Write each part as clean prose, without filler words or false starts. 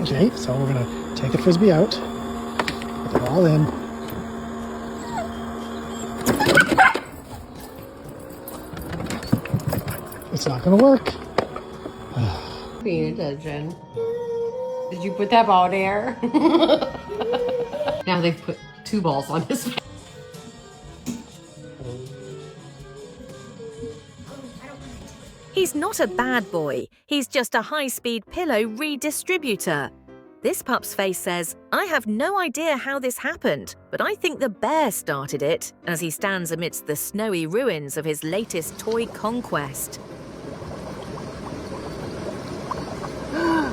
Okay, so we're gonna take the frisbee out, put it all in. It's not gonna work. Paying attention. Did you put that ball there? Now they've put 2 balls on his face. He's not a bad boy. He's just a high-speed pillow redistributor. This pup's face says, "I have no idea how this happened, but I think the bear started it," as he stands amidst the snowy ruins of his latest toy conquest.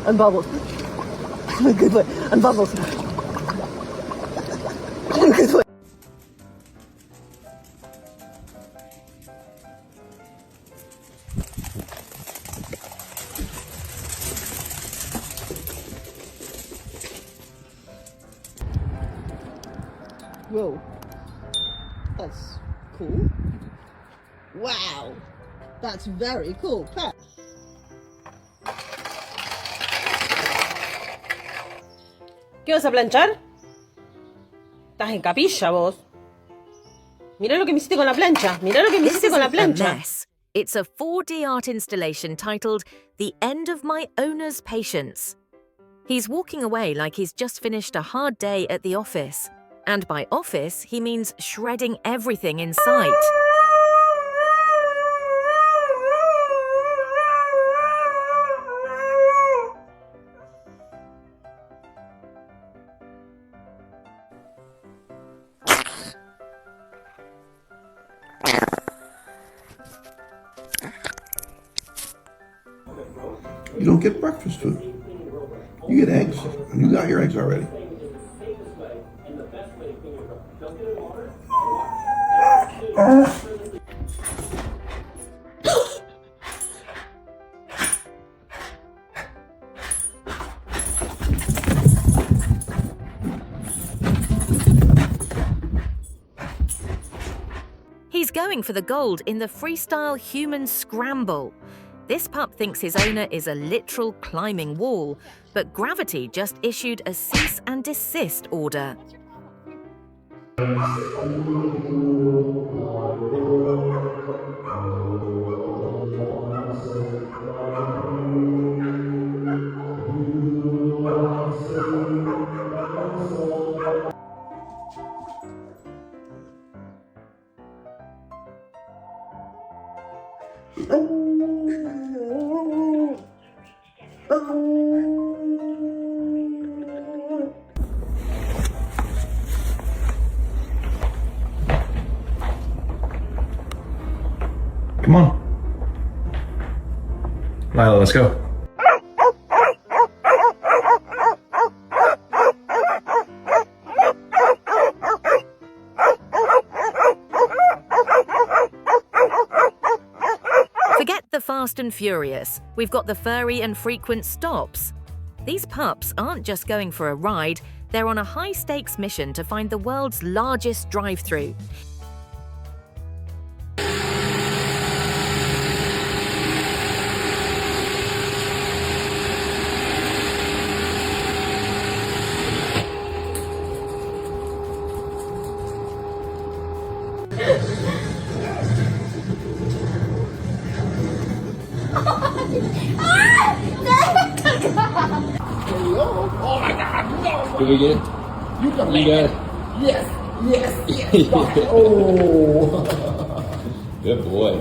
And Bubbles. Good boy. And Bubbles. Good boy. Whoa. That's cool. Wow. That's very cool. Pat. ¿Qué vas a planchar? Estás en capilla vos. Mira lo que me hiciste con la plancha. Mira lo que me This hiciste con la isn't a plancha. mess. It's a 4D art installation titled "The End of My Owner's Patience." He's walking away like he's just finished a hard day at the office. And by office, he means shredding everything in sight. You don't get breakfast food. You get eggs, and you got your eggs already. He's going for the gold in the freestyle human scramble. This pup thinks his owner is a literal climbing wall, but gravity just issued a cease and desist order. Come on. Lila, let's go. Forget the fast and furious. We've got the furry and frequent stops. These pups aren't just going for a ride, they're on a high-stakes mission to find the world's largest drive-thru. Oh my God, no! Did we get it? You can You got it. Yes. Oh. Good boy.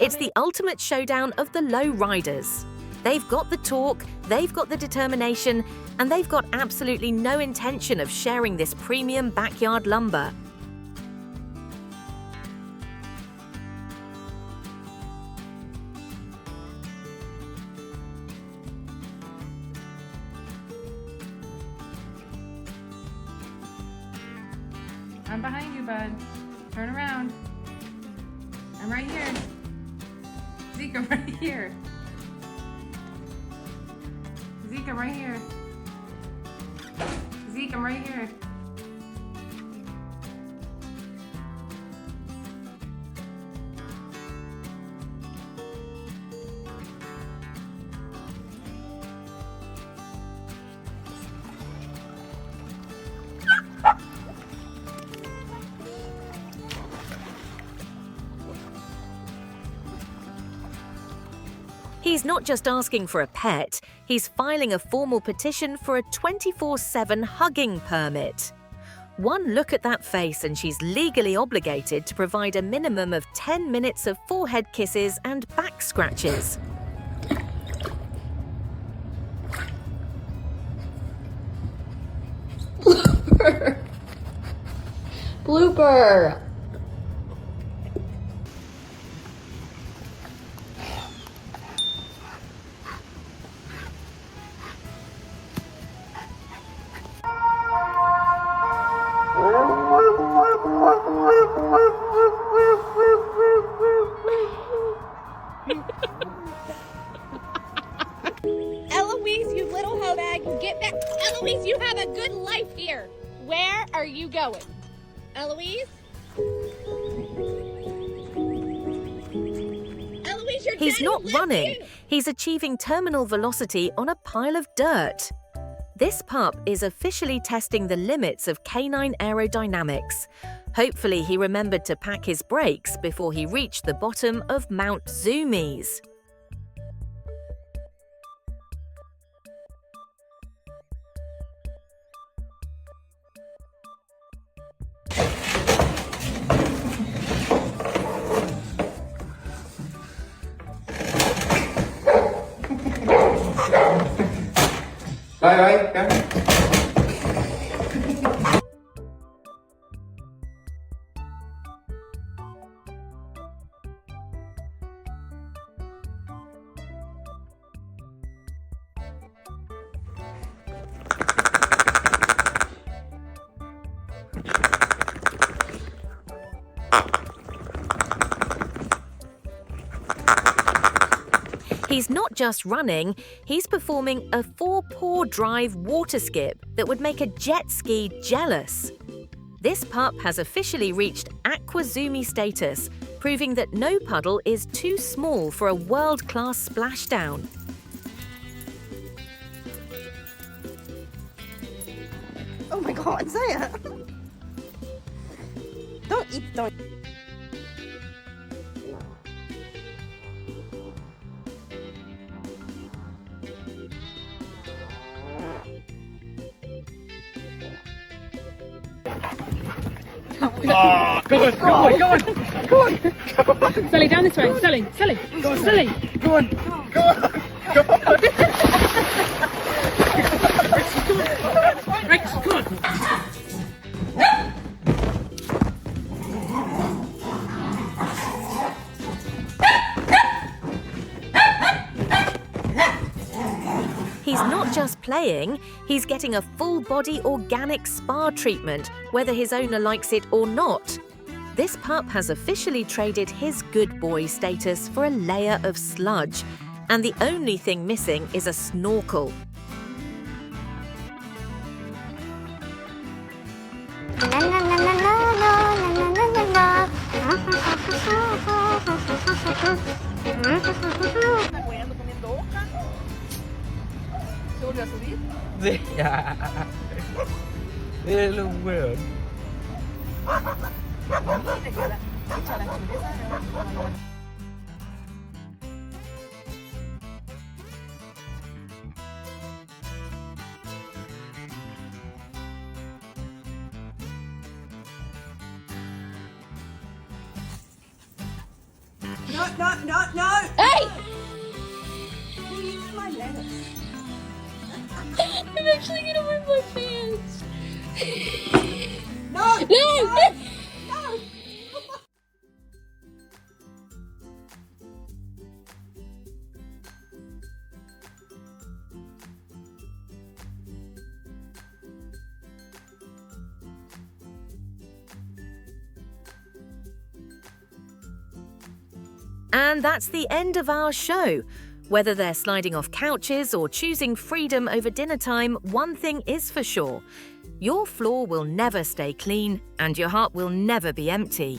It's the ultimate showdown of the low riders. They've got the torque, they've got the determination, and they've got absolutely no intention of sharing this premium backyard lumber. I'm behind you, bud. Turn around. I'm right here. Zeke, right here. Zeke, right here. Zeke, I'm right here. He's not just asking for a pet, he's filing a formal petition for a 24/7 hugging permit. One look at that face and she's legally obligated to provide a minimum of 10 minutes of forehead kisses and back scratches. Blooper. Eloise, you little hoe bag, get back. Eloise, you have a good life here. Where are you going? Eloise? Eloise, you're He's dead not left running, here. he's achieving terminal velocity on a pile of dirt. This pup is officially testing the limits of canine aerodynamics. Hopefully he remembered to pack his brakes before he reached the bottom of Mount Zoomies. Bye bye. He's not just running, he's performing a 4-paw drive water skip that would make a jet ski jealous. This pup has officially reached aquazoomy status, proving that no puddle is too small for a world-class splashdown. Oh my god, Zaya! Don't eat, don't. Oh, go on, go on, go on, go on. Sully, down this way. Sully, Sully, Sully. Go on, go on, go on. Rex, come on. He's not just playing, he's getting a full-body organic spa treatment, whether his owner likes it or not. This pup has officially traded his good boy status for a layer of sludge, and the only thing missing is a snorkel. No, no, no, no! Hey! Will you use my lettuce? I'm actually gonna wear my pants. No! No! No! And that's the end of our show. Whether they're sliding off couches or choosing freedom over dinner time, one thing is for sure. Your floor will never stay clean and your heart will never be empty.